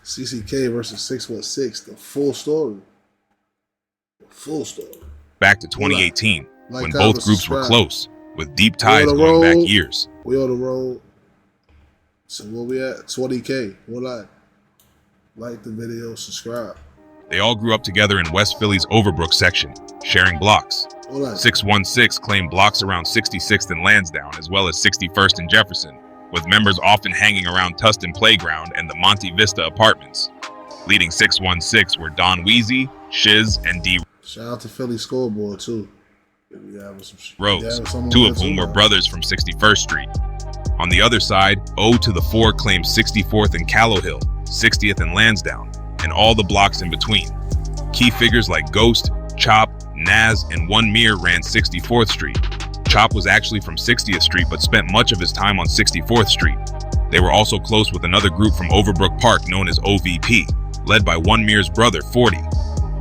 CCK versus 616. The full story. The full story. Back to 2018, when comment, both groups were subscribe. close, with deep ties going back years. We on the road. So where we at? 20K. One like the video, subscribe. They all grew up together in West Philly's Overbrook section, sharing blocks. 616 claimed blocks around 66th and Lansdowne, as well as 61st and Jefferson, with members often hanging around Tustin Playground and the Monte Vista apartments. Leading 616 were Don Weezy, Shiz, and D. Shout out to Philly Scoreboard, too. Rose, two of whom were brothers from 61st Street. On the other side, O to the 4 claimed 64th and Callow Hill, 60th and Lansdowne, and all the blocks in between. Key figures like Ghost, Chop, Naz, and One Mir ran 64th Street. Chop was actually from 60th Street but spent much of his time on 64th Street. They were also close with another group from Overbrook Park known as OVP, led by One Mir's brother, 40.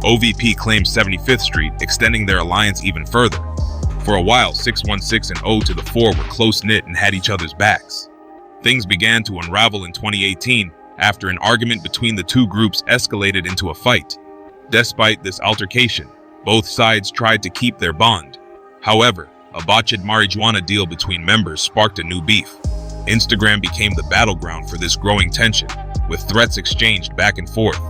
OVP claimed 75th Street, extending their alliance even further. For a while, 616 and O to the 4 were close-knit and had each other's backs. Things began to unravel in 2018 after an argument between the two groups escalated into a fight. Despite this altercation, both sides tried to keep their bond. However, a botched marijuana deal between members sparked a new beef. Instagram became the battleground for this growing tension, with threats exchanged back and forth.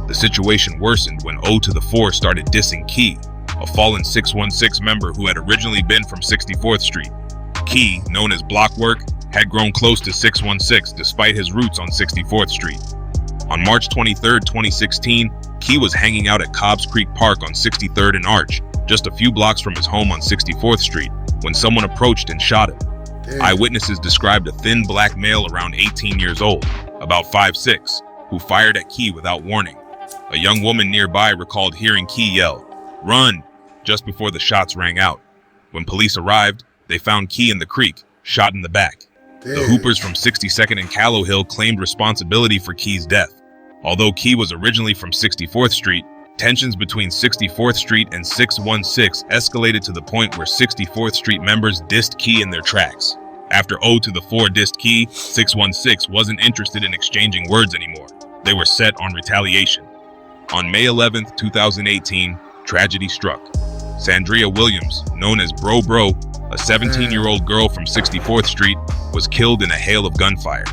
The situation worsened when O to the 4 started dissing Key, a fallen 616 member who had originally been from 64th Street. Key, known as Blockwork, had grown close to 616 despite his roots on 64th Street. On March 23, 2016, Key was hanging out at Cobbs Creek Park on 63rd and Arch, just a few blocks from his home on 64th Street, when someone approached and shot him. Eyewitnesses described a thin black male around 18 years old, about 5'6", who fired at Key without warning. A young woman nearby recalled hearing Key yell, "Run!" just before the shots rang out. When police arrived, they found Key in the creek, shot in the back. The Hoopers from 62nd and Callow Hill claimed responsibility for Key's death. Although Key was originally from 64th Street, tensions between 64th Street and 616 escalated to the point where 64th Street members dissed Key in their tracks. After O to the 4 dissed Key, 616 wasn't interested in exchanging words anymore. They were set on retaliation. On May 11, 2018, tragedy struck. Sandria Williams, known as Bro, a 17-year-old girl from 64th Street, was killed in a hail of gunfire.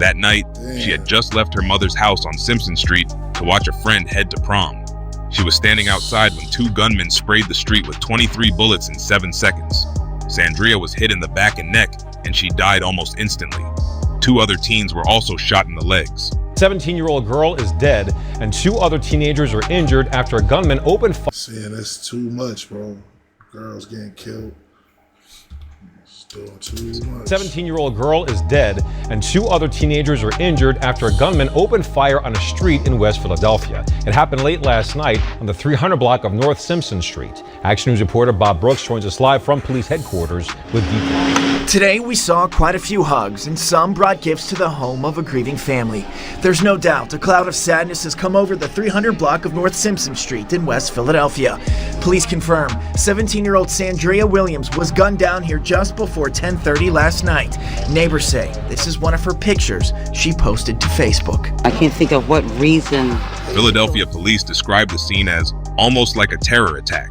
That night, she had just left her mother's house on Simpson Street to watch a friend head to prom. She was standing outside when 2 gunmen sprayed the street with 23 bullets in 7 seconds. Sandria was hit in the back and neck, and she died almost instantly. 2 other teens were also shot in the legs. 17-year-old girl is dead, and 2 other teenagers are injured after a gunman opened fire. See, that's too much, bro. Girls getting killed. It's doing too much. 17-year-old girl is dead, and 2 other teenagers are injured after a gunman opened fire on a street in West Philadelphia. It happened late last night on the 300 block of North Simpson Street. Action News reporter Bob Brooks joins us live from police headquarters with details. Today, we saw quite a few hugs, and some brought gifts to the home of a grieving family. There's no doubt a cloud of sadness has come over the 300 block of North Simpson Street in West Philadelphia. Police confirm 17-year-old Sandria Williams was gunned down here just before 10:30 last night. Neighbors say this is one of her pictures she posted to Facebook. I can't think of what reason. Philadelphia police described the scene as almost like a terror attack.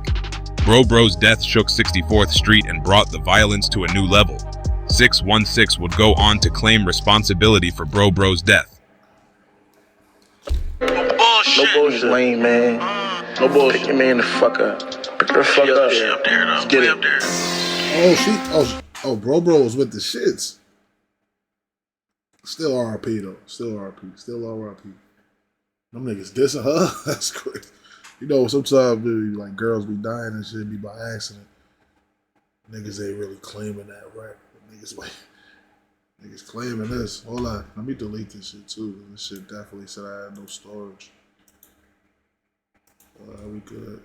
Bro's death shook 64th Street and brought the violence to a new level. 616 would go on to claim responsibility for Bro's death. No bullshit, lame man. No bullshit. Pick your man the fuck up. Pick the fuck up. She up there, though. Let's get it. Bro was with the shits. Still RIP though. Still RIP. Them niggas dissing her. That's crazy. You know, sometimes dude, like girls be dying and shit be by accident. Niggas ain't really claiming that, right? Niggas claiming this. Hold on, let me delete this shit too. This shit definitely said I had no storage. We good.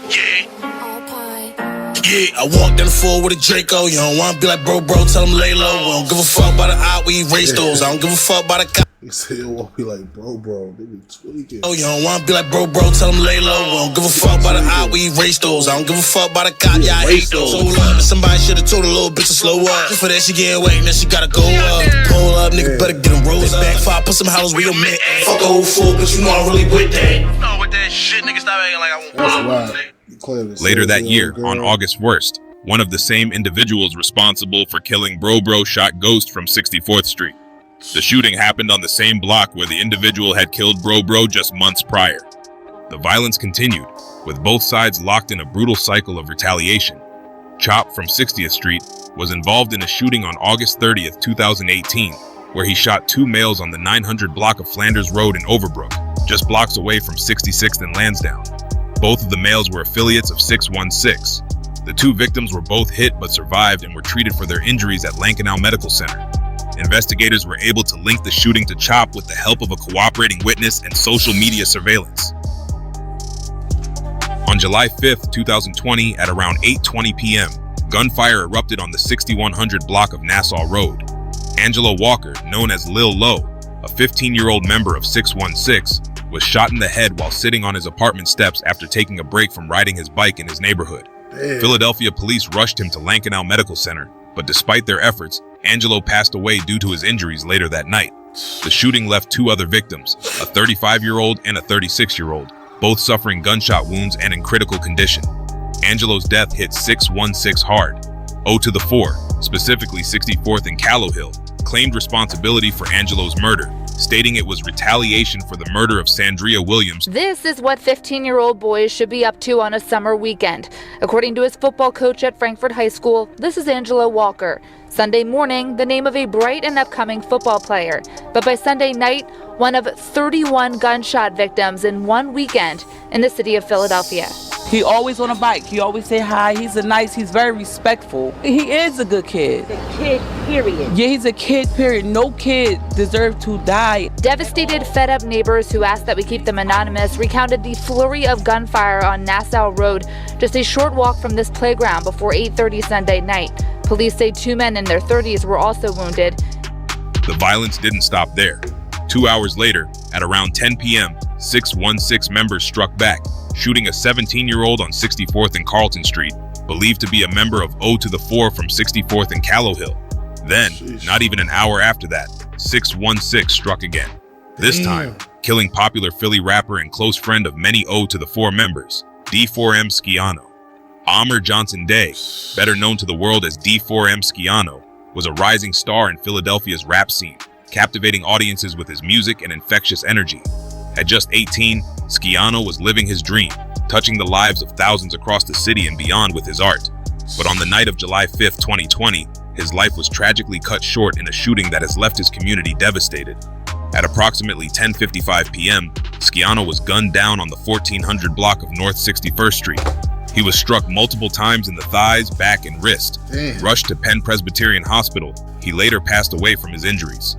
Yeah. Yeah, I walk down the floor with a Draco. You don't wanna be like bro, tell him lay low. We don't give a fuck about the eye, we erase those. I don't give a fuck about the cop. He said you won't be like bro, they be tweaking. Oh, you don't wanna be like bro, tell him lay low. We don't give a fuck about the eye, we erase those. I don't give a fuck about the cop, yeah, I hate those. Hold up, somebody should've told a little bitch to slow up. Just for that she getting wet and then she gotta go up. Pull up, nigga, better get them rolls back. Fire, put some hollers where you met. Fuck the whole fool, but you know I'm really with that. No, with that shit, nigga, stop acting like I won't pull up. Later that year, on August 1st, one of the same individuals responsible for killing Bro shot Ghost from 64th Street. The shooting happened on the same block where the individual had killed Bro just months prior. The violence continued, with both sides locked in a brutal cycle of retaliation. Chop from 60th Street was involved in a shooting on August 30th, 2018, where he shot 2 males on the 900 block of Flanders Road in Overbrook, just blocks away from 66th and Lansdowne. Both of the males were affiliates of 616. The 2 victims were both hit but survived and were treated for their injuries at Lankenau Medical Center. Investigators were able to link the shooting to Chop with the help of a cooperating witness and social media surveillance. On July 5th, 2020, at around 8:20 p.m., gunfire erupted on the 6100 block of Nassau Road. Angelo Walker, known as Lil Low, a 15-year-old member of 616, was shot in the head while sitting on his apartment steps after taking a break from riding his bike in his neighborhood. Philadelphia police rushed him to Lankenau Medical Center, but despite their efforts, Angelo passed away due to his injuries later that night. The shooting left 2 other victims, a 35-year-old and a 36-year-old, both suffering gunshot wounds and in critical condition. Angelo's death hit 616 hard. 0 to the 4, specifically 64th and Callowhill, claimed responsibility for Angelo's murder, stating it was retaliation for the murder of Sandria Williams. This is what 15-year-old boys should be up to on a summer weekend. According to his football coach at Frankfort High School, this is Angelo Walker. Sunday morning, the name of a bright and upcoming football player. But by Sunday night, one of 31 gunshot victims in one weekend in the city of Philadelphia. He always on a bike. He always say hi. He's very respectful. He is a good kid. He's a kid, period. Yeah, he's a kid, period. No kid deserves to die. Devastated, fed-up neighbors who asked that we keep them anonymous recounted the flurry of gunfire on Nassau Road, just a short walk from this playground before 8:30 Sunday night. Police say 2 men in their 30s were also wounded. The violence didn't stop there. 2 hours later, at around 10 p.m., 616 members struck back, shooting a 17-year-old on 64th and Carlton Street, believed to be a member of 0 to the 4 from 64th and Callowhill. Then, not even an hour after that, 616 struck again. This time, killing popular Philly rapper and close friend of many 0 to the 4 members, D4M Schiano. Amr Johnson Day, better known to the world as D4M Schiano, was a rising star in Philadelphia's rap scene, captivating audiences with his music and infectious energy. At just 18, Schiano was living his dream, touching the lives of thousands across the city and beyond with his art. But on the night of July 5th, 2020, his life was tragically cut short in a shooting that has left his community devastated. At approximately 10:55 p.m., Schiano was gunned down on the 1400 block of North 61st Street. He was struck multiple times in the thighs, back, and wrist. Rushed to Penn Presbyterian Hospital, he later passed away from his injuries.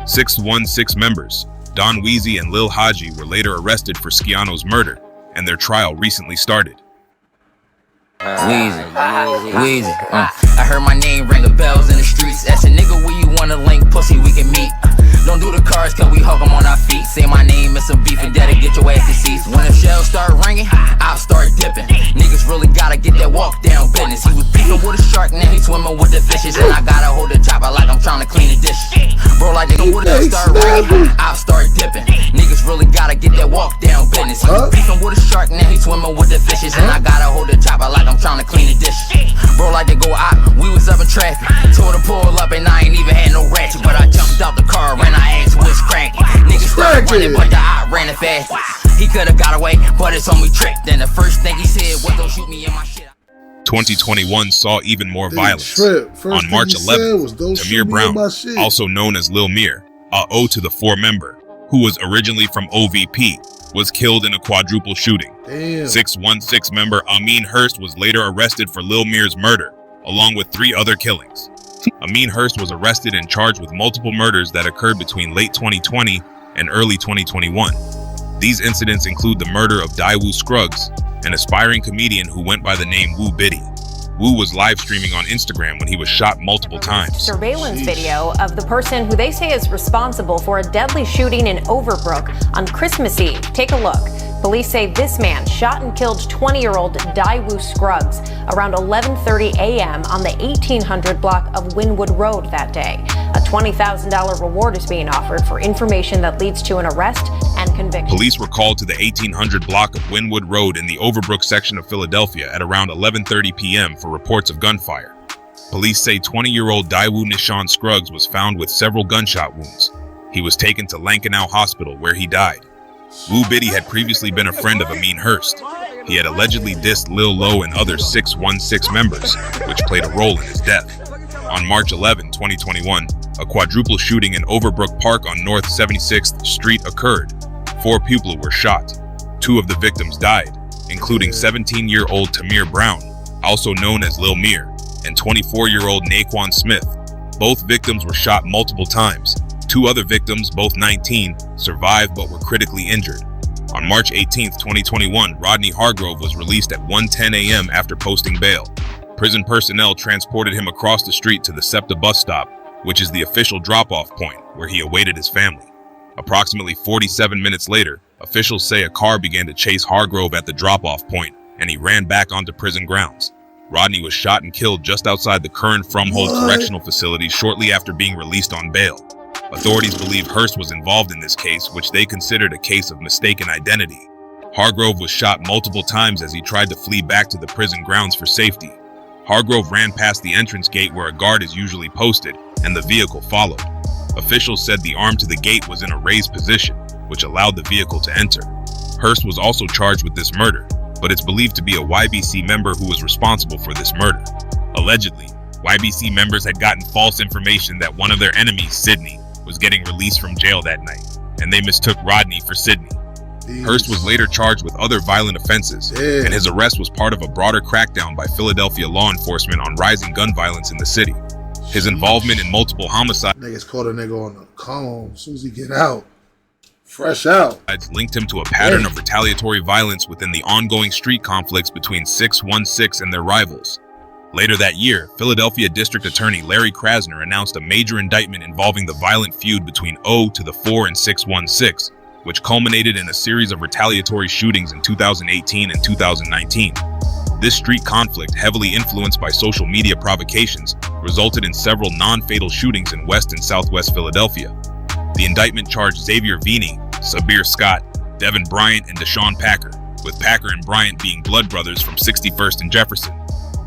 616 members, Don Weezy and Lil Haji, were later arrested for Schiano's murder, and their trial recently started. Weezy. I heard my name ringing bells in the streets. Ask a nigga where you wanna link, pussy, we can meet. Don't do the cars, cause we hug them on our feet. Say my name and some beef and daddy get your ass in seats. When the shells start ringing, I'll start dipping. Niggas really gotta get that walk down business. He was beefing with a shark, now he swimming with the fishes. And I gotta hold the chopper like I'm trying to clean the dishes. Bro, like nigga, when the start ringing, I'll start dipping. Niggas really gotta get that walk down business. He was beefing with a shark, now he swimming with the fishes. And I gotta hold the chopper like I'm trying to clean the dishes. Bro, like they go out, we was up in traffic. Told her pull up and I ain't even had no ratchet. But I jumped out the car and I asked what's cracking. Niggas started running, but the eye ran it fast. He could've got away, but it's on me trick. Then the first thing he said was don't shoot me in my shit. 2021 saw even more violence. On March 11th, Tamir Brown, also known as Lil Mir, a 0 to the 4 member, who was originally from OVP, was killed in a quadruple shooting. 616 member Amin Hurst was later arrested for Lil Mir's murder, along with 3 other killings. Amin Hurst was arrested and charged with multiple murders that occurred between late 2020 and early 2021. These incidents include the murder of Daewoo Scruggs, an aspiring comedian who went by the name Woo Biddy. Wu was live streaming on Instagram when he was shot multiple times. Surveillance video of the person who they say is responsible for a deadly shooting in Overbrook on Christmas Eve. Take a look. Police say this man shot and killed 20-year-old Daewoo Scruggs around 11:30 a.m. on the 1800 block of Wynwood Road that day. A $20,000 reward is being offered for information that leads to an arrest and conviction. Police were called to the 1800 block of Wynwood Road in the Overbrook section of Philadelphia at around 11:30 p.m. for reports of gunfire. Police say 20-year-old Daewoo Nishan Scruggs was found with several gunshot wounds. He was taken to Lankenau Hospital where he died. Wu Biddy had previously been a friend of Amin Hurst. He had allegedly dissed Lil Low and other 616 members, which played a role in his death. On March 11, 2021, a quadruple shooting in Overbrook Park on North 76th Street occurred. 4 people were shot. 2 of the victims died, including 17-year-old Tamir Brown, also known as Lil Mir, and 24-year-old Naquan Smith. Both victims were shot multiple times. 2 other victims, both 19, survived but were critically injured. On March 18, 2021, Rodney Hargrove was released at 1:10 a.m. after posting bail. Prison personnel transported him across the street to the SEPTA bus stop, which is the official drop-off point where he awaited his family. Approximately 47 minutes later, officials say a car began to chase Hargrove at the drop-off point, and he ran back onto prison grounds. Rodney was shot and killed just outside the current Fromhold Correctional Facility shortly after being released on bail. Authorities believe Hurst was involved in this case, which they considered a case of mistaken identity. Hargrove was shot multiple times as he tried to flee back to the prison grounds for safety. Hargrove ran past the entrance gate where a guard is usually posted, and the vehicle followed. Officials said the arm to the gate was in a raised position, which allowed the vehicle to enter. Hurst was also charged with this murder, but it's believed to be a YBC member who was responsible for this murder. Allegedly, YBC members had gotten false information that one of their enemies, Sidney, was getting released from jail that night, and they mistook Rodney for Sidney. Hurst was later charged with other violent offenses, and his arrest was part of a broader crackdown by Philadelphia law enforcement on rising gun violence in the city. His involvement in multiple homicides Niggas caught a nigga on the cone as soon as he get out. Fresh out. Linked him to a pattern of retaliatory violence within the ongoing street conflicts between 616 and their rivals. Later that year, Philadelphia District Attorney Larry Krasner announced a major indictment involving the violent feud between O to the 4 and 616, which culminated in a series of retaliatory shootings in 2018 and 2019. This street conflict, heavily influenced by social media provocations, resulted in several non-fatal shootings in West and Southwest Philadelphia. The indictment charged Xavier Vini, Sabir Scott, Devin Bryant, and Deshaun Packer, with Packer and Bryant being blood brothers from 61st and Jefferson.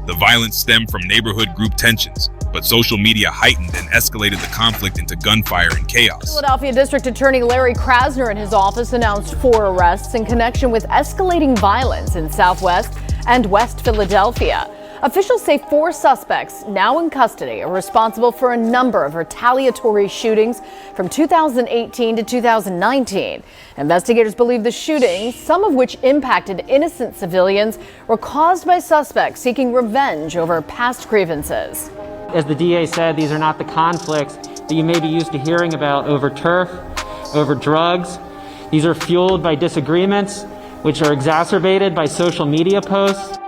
The violence stemmed from neighborhood group tensions, but social media heightened and escalated the conflict into gunfire and chaos. Philadelphia District Attorney Larry Krasner and his office announced 4 arrests in connection with escalating violence in Southwest and West Philadelphia. Officials say 4 suspects, now in custody, are responsible for a number of retaliatory shootings from 2018 to 2019. Investigators believe the shootings, some of which impacted innocent civilians, were caused by suspects seeking revenge over past grievances. As the DA said, these are not the conflicts that you may be used to hearing about over turf, over drugs. These are fueled by disagreements, which are exacerbated by social media posts.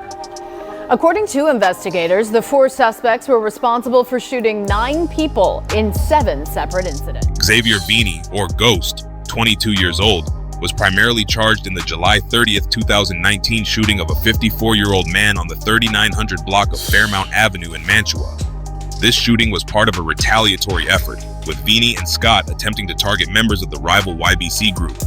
According to investigators, the 4 suspects were responsible for shooting 9 people in 7 separate incidents. Xavier Vini, or Ghost, 22 years old, was primarily charged in the July 30th, 2019 shooting of a 54-year-old man on the 3900 block of Fairmount Avenue in Mantua. This shooting was part of a retaliatory effort, with Vini and Scott attempting to target members of the rival YBC group.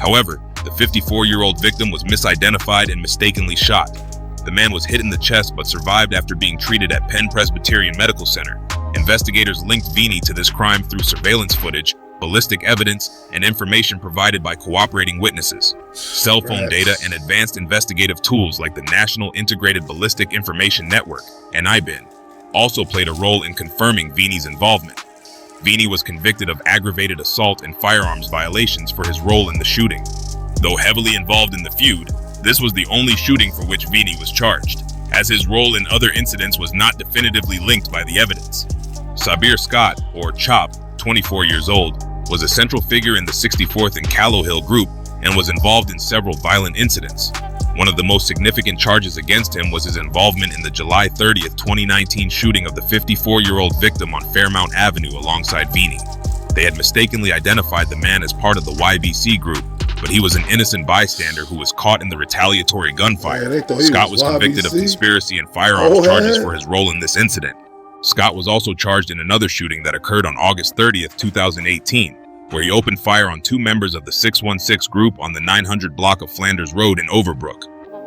However, the 54-year-old victim was misidentified and mistakenly shot. The man was hit in the chest but survived after being treated at Penn Presbyterian Medical Center. Investigators linked Vini to this crime through surveillance footage, ballistic evidence, and information provided by cooperating witnesses. Cell phone data and advanced investigative tools like the National Integrated Ballistic Information Network, NIBIN, also played a role in confirming Vini's involvement. Vini was convicted of aggravated assault and firearms violations for his role in the shooting. Though heavily involved in the feud, this was the only shooting for which Vini was charged, as his role in other incidents was not definitively linked by the evidence. Sabir Scott, or Chop, 24 years old, was a central figure in the 64th and Callow Hill group and was involved in several violent incidents. One of the most significant charges against him was his involvement in the July 30th, 2019 shooting of the 54-year-old victim on Fairmount Avenue alongside Vini. They had mistakenly identified the man as part of the YBC group, but he was an innocent bystander who was caught in the retaliatory gunfire. Scott was convicted of conspiracy and firearms charges for his role in this incident. Scott was also charged in another shooting that occurred on August 30th, 2018, where he opened fire on 2 members of the 616 group on the 900 block of Flanders Road in Overbrook.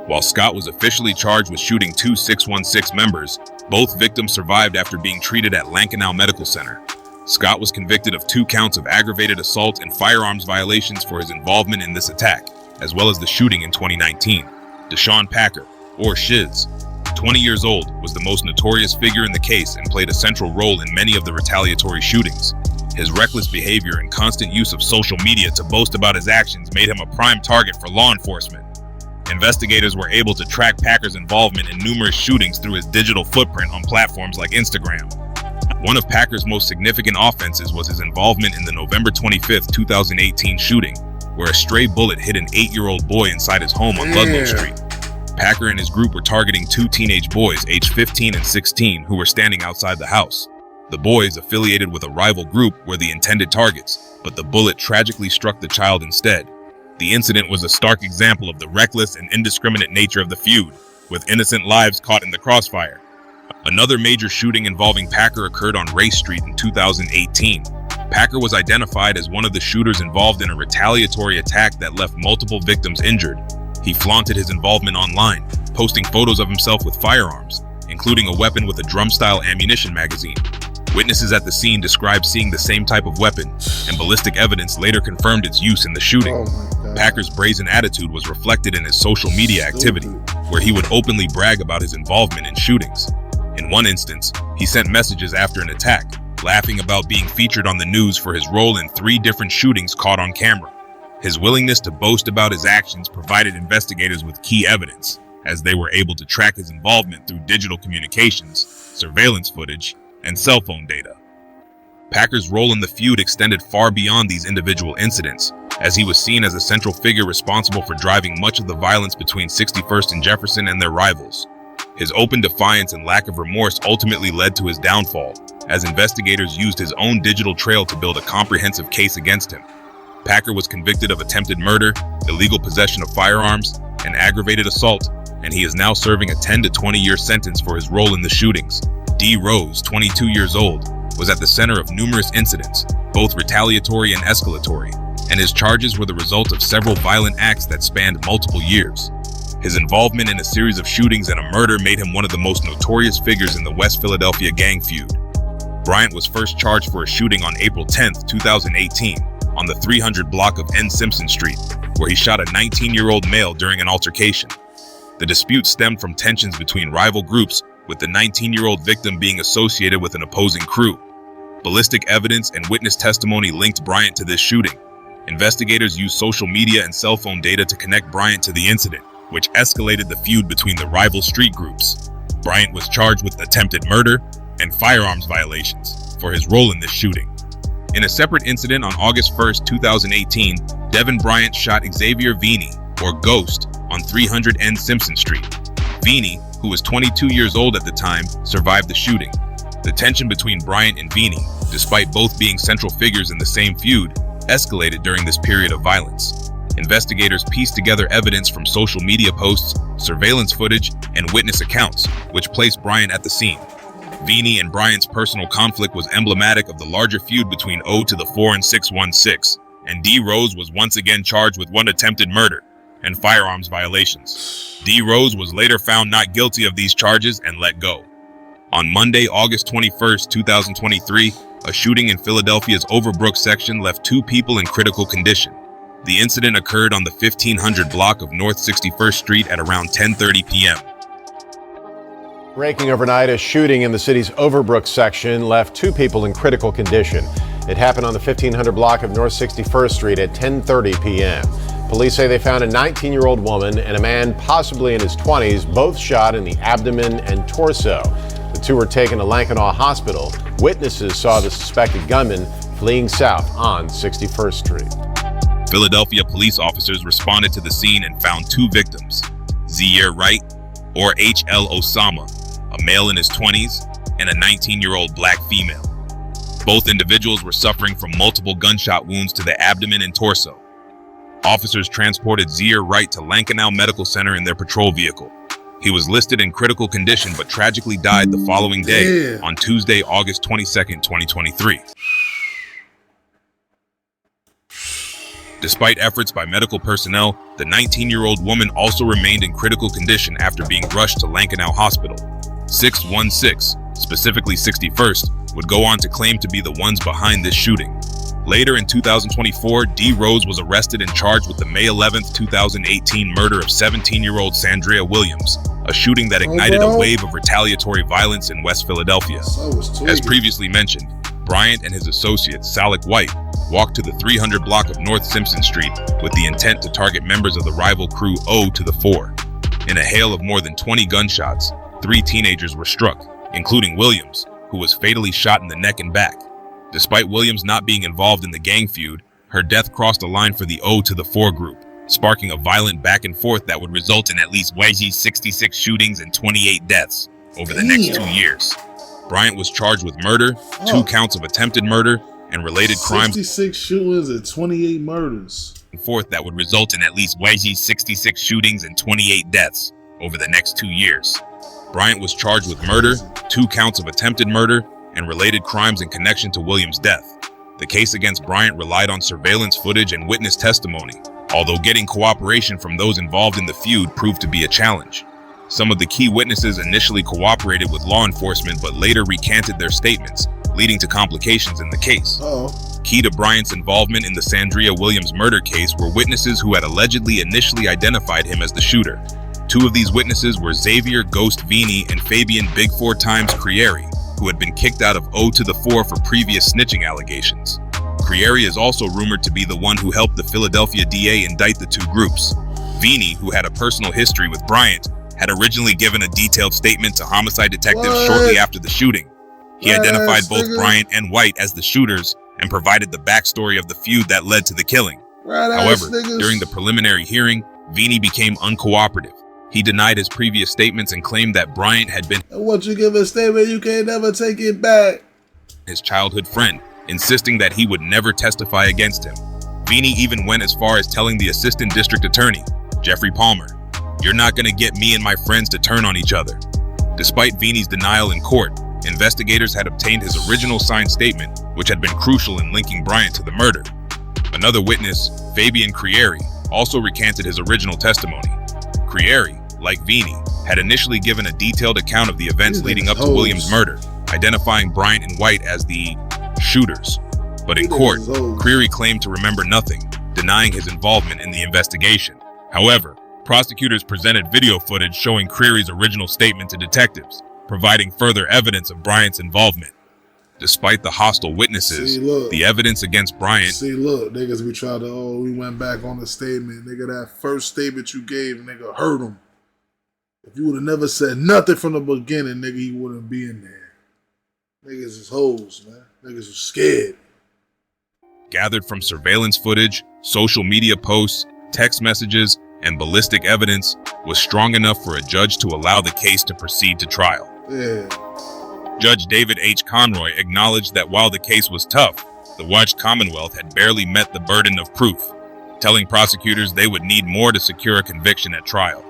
While Scott was officially charged with shooting 2 616 members, both victims survived after being treated at Lankenau Medical Center. Scott was convicted of 2 counts of aggravated assault and firearms violations for his involvement in this attack, as well as the shooting in 2019. Deshaun Packer, or Shiz, 20 years old, was the most notorious figure in the case and played a central role in many of the retaliatory shootings. His reckless behavior and constant use of social media to boast about his actions made him a prime target for law enforcement. Investigators were able to track Packer's involvement in numerous shootings through his digital footprint on platforms like Instagram. One of Packer's most significant offenses was his involvement in the November 25, 2018 shooting, where a stray bullet hit an 8-year-old boy inside his home on Ludlow Street. Packer and his group were targeting 2 teenage boys aged 15 and 16 who were standing outside the house. The boys, affiliated with a rival group, were the intended targets, but the bullet tragically struck the child instead. The incident was a stark example of the reckless and indiscriminate nature of the feud, with innocent lives caught in the crossfire. Another major shooting involving Packer occurred on Race Street in 2018. Packer was identified as one of the shooters involved in a retaliatory attack that left multiple victims injured. He flaunted his involvement online, posting photos of himself with firearms, including a weapon with a drum-style ammunition magazine. Witnesses at the scene described seeing the same type of weapon, and ballistic evidence later confirmed its use in the shooting. Packer's brazen attitude was reflected in his social media activity, where he would openly brag about his involvement in shootings. In one instance, he sent messages after an attack, laughing about being featured on the news for his role in 3 different shootings caught on camera. His willingness to boast about his actions provided investigators with key evidence, as they were able to track his involvement through digital communications, surveillance footage, and cell phone data. Packer's role in the feud extended far beyond these individual incidents, as he was seen as a central figure responsible for driving much of the violence between 61st and Jefferson and their rivals. His open defiance and lack of remorse ultimately led to his downfall, as investigators used his own digital trail to build a comprehensive case against him. Packer was convicted of attempted murder, illegal possession of firearms, and aggravated assault, and he is now serving a 10 to 20-year sentence for his role in the shootings. D. Rose, 22 years old, was at the center of numerous incidents, both retaliatory and escalatory, and his charges were the result of several violent acts that spanned multiple years. His involvement in a series of shootings and a murder made him one of the most notorious figures in the West Philadelphia gang feud. Bryant was first charged for a shooting on April 10, 2018, on the 300 block of N. Simpson Street, where he shot a 19-year-old male during an altercation. The dispute stemmed from tensions between rival groups, with the 19-year-old victim being associated with an opposing crew. Ballistic evidence and witness testimony linked Bryant to this shooting. Investigators used social media and cell phone data to connect Bryant to the incident, which escalated the feud between the rival street groups. Bryant was charged with attempted murder and firearms violations for his role in this shooting. In a separate incident on August 1, 2018, Devin Bryant shot Xavier Vini, or Ghost, on 300 N. Simpson Street. Vini, who was 22 years old at the time, survived the shooting. The tension between Bryant and Vini, despite both being central figures in the same feud, escalated during this period of violence. Investigators pieced together evidence from social media posts, surveillance footage, and witness accounts, which placed Bryant at the scene. Vini and Bryant's personal conflict was emblematic of the larger feud between O to the 4 and 616, and D. Rose was once again charged with 1 attempted murder and firearms violations. D. Rose was later found not guilty of these charges and let go. On Monday, August 21, 2023, a shooting in Philadelphia's Overbrook section left 2 people in critical condition. The incident occurred on the 1500 block of North 61st Street at around 10:30 p.m. Breaking overnight, a shooting in the city's Overbrook section left 2 people in critical condition. It happened on the 1500 block of North 61st Street at 10:30 p.m. Police say they found a 19-year-old woman and a man possibly in his 20s, both shot in the abdomen and torso. The 2 were taken to Lankenau Hospital. Witnesses saw the suspected gunman fleeing south on 61st Street. Philadelphia police officers responded to the scene and found 2 victims. Zaire Wright, or H.L. Osama, a male in his 20s, and a 19-year-old black female. Both individuals were suffering from multiple gunshot wounds to the abdomen and torso. Officers transported Zaire Wright to Lankenau Medical Center in their patrol vehicle. He was listed in critical condition but tragically died the following day on Tuesday, August 22nd, 2023. Despite efforts by medical personnel, the 19-year-old woman also remained in critical condition after being rushed to Lankenau Hospital. 616, specifically 61st, would go on to claim to be the ones behind this shooting. Later in 2024, D. Rose was arrested and charged with the May 11, 2018 murder of 17-year-old Sandria Williams, a shooting that ignited a wave of retaliatory violence in West Philadelphia. As previously mentioned, Bryant and his associate, Salik White, walked to the 300 block of North Simpson Street with the intent to target members of the rival crew O to the 4. In a hail of more than 20 gunshots, 3 teenagers were struck, including Williams, who was fatally shot in the neck and back. Despite Williams not being involved in the gang feud, her death crossed a line for the O to the 4 group, sparking a violent back and forth that would result in at least 66 shootings and 28 deaths over the next 2 years. Bryant was charged with murder, 2 counts of attempted murder, and related crimes. 66 shootings and 28 murders. Forth that would result in at least 66 shootings and 28 deaths over the next 2 years. Bryant was charged with murder, 2 counts of attempted murder, and related crimes in connection to Williams' death. The case against Bryant relied on surveillance footage and witness testimony, although getting cooperation from those involved in the feud proved to be a challenge. Some of the key witnesses initially cooperated with law enforcement but later recanted their statements, leading to complications in the case. Key to Bryant's involvement in the Sandria Williams murder case were witnesses who had allegedly initially identified him as the shooter. 2 of these witnesses were Xavier Ghost Vini and Fabian Big 4 Times Crieri, who had been kicked out of O to the 4 for previous snitching allegations. Crieri is also rumored to be the one who helped the Philadelphia DA indict the 2 groups. Vini, who had a personal history with Bryant, had originally given a detailed statement to homicide detectives shortly after the shooting. He identified both Bryant and White as the shooters and provided the backstory of the feud that led to the killing. However, during the preliminary hearing, Vini became uncooperative. He denied his previous statements and claimed that Bryant had been once you give a statement, you can't never take it back. His childhood friend, insisting that he would never testify against him. Vini even went as far as telling the assistant district attorney, Jeffrey Palmer, "You're not going to get me and my friends to turn on each other." Despite Vini's denial in court, investigators had obtained his original signed statement, which had been crucial in linking Bryant to the murder. Another witness, Fabian Crieri, also recanted his original testimony. Crieri, like Vini, had initially given a detailed account of the events leading up to Williams' murder, identifying Bryant and White as the shooters. But in court, Crieri claimed to remember nothing, denying his involvement in the investigation. However, prosecutors presented video footage showing Crieri's original statement to detectives, providing further evidence of Bryant's involvement. Despite the hostile witnesses, the evidence against Bryant... Look, niggas, we tried to, we went back on the statement. Nigga, that first statement you gave, nigga, hurt him. If you would have never said nothing from the beginning, nigga, he wouldn't be in there. Niggas is hoes, man. Niggas are scared. Gathered from surveillance footage, social media posts, text messages, and ballistic evidence was strong enough for a judge to allow the case to proceed to trial. Judge David H. Conroy acknowledged that while the case was tough, the Welsh Commonwealth had barely met the burden of proof, telling prosecutors they would need more to secure a conviction at trial.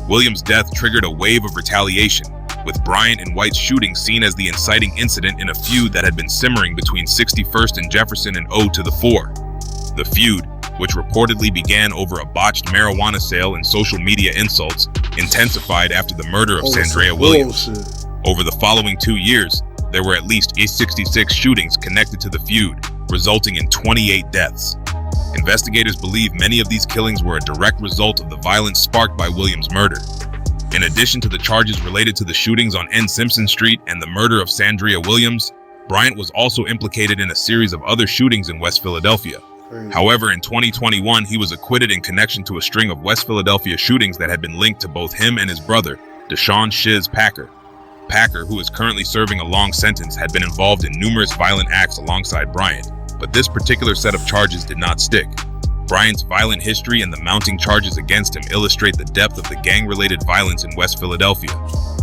Williams' death triggered a wave of retaliation, with Bryant and White's shooting seen as the inciting incident in a feud that had been simmering between 61st and Jefferson and O to the 4. The feud, which reportedly began over a botched marijuana sale and social media insults, intensified after the murder of Sandria Williams. Over the following 2 years, there were at least 66 shootings connected to the feud, resulting in 28 deaths. Investigators believe many of these killings were a direct result of the violence sparked by Williams' murder. In addition to the charges related to the shootings on N. Simpson Street and the murder of Sandria Williams, Bryant was also implicated in a series of other shootings in West Philadelphia. However, in 2021, he was acquitted in connection to a string of West Philadelphia shootings that had been linked to both him and his brother, Deshaun Shiz Packer. Packer, who is currently serving a long sentence, had been involved in numerous violent acts alongside Bryant, but this particular set of charges did not stick. Bryant's violent history and the mounting charges against him illustrate the depth of the gang-related violence in West Philadelphia,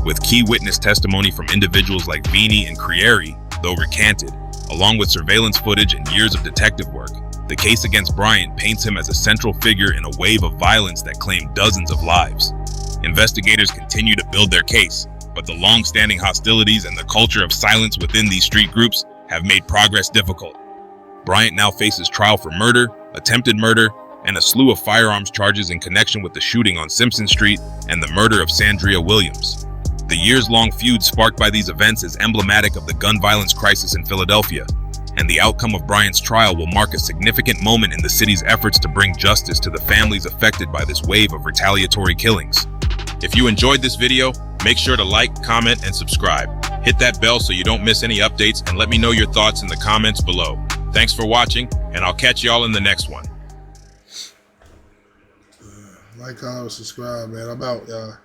with key witness testimony from individuals like Vini and Crieri, though recanted, along with surveillance footage and years of detective work. The case against Bryant paints him as a central figure in a wave of violence that claimed dozens of lives. Investigators continue to build their case, but the long-standing hostilities and the culture of silence within these street groups have made progress difficult. Bryant now faces trial for murder, attempted murder, and a slew of firearms charges in connection with the shooting on Simpson Street and the murder of Sandria Williams. The years-long feud sparked by these events is emblematic of the gun violence crisis in Philadelphia, and the outcome of Bryant's trial will mark a significant moment in the city's efforts to bring justice to the families affected by this wave of retaliatory killings. If you enjoyed this video, make sure to like, comment, and subscribe. Hit that bell so you don't miss any updates, and let me know your thoughts in the comments below. Thanks for watching, and I'll catch y'all in the next one. Like, comment, subscribe, man. I'm out, y'all.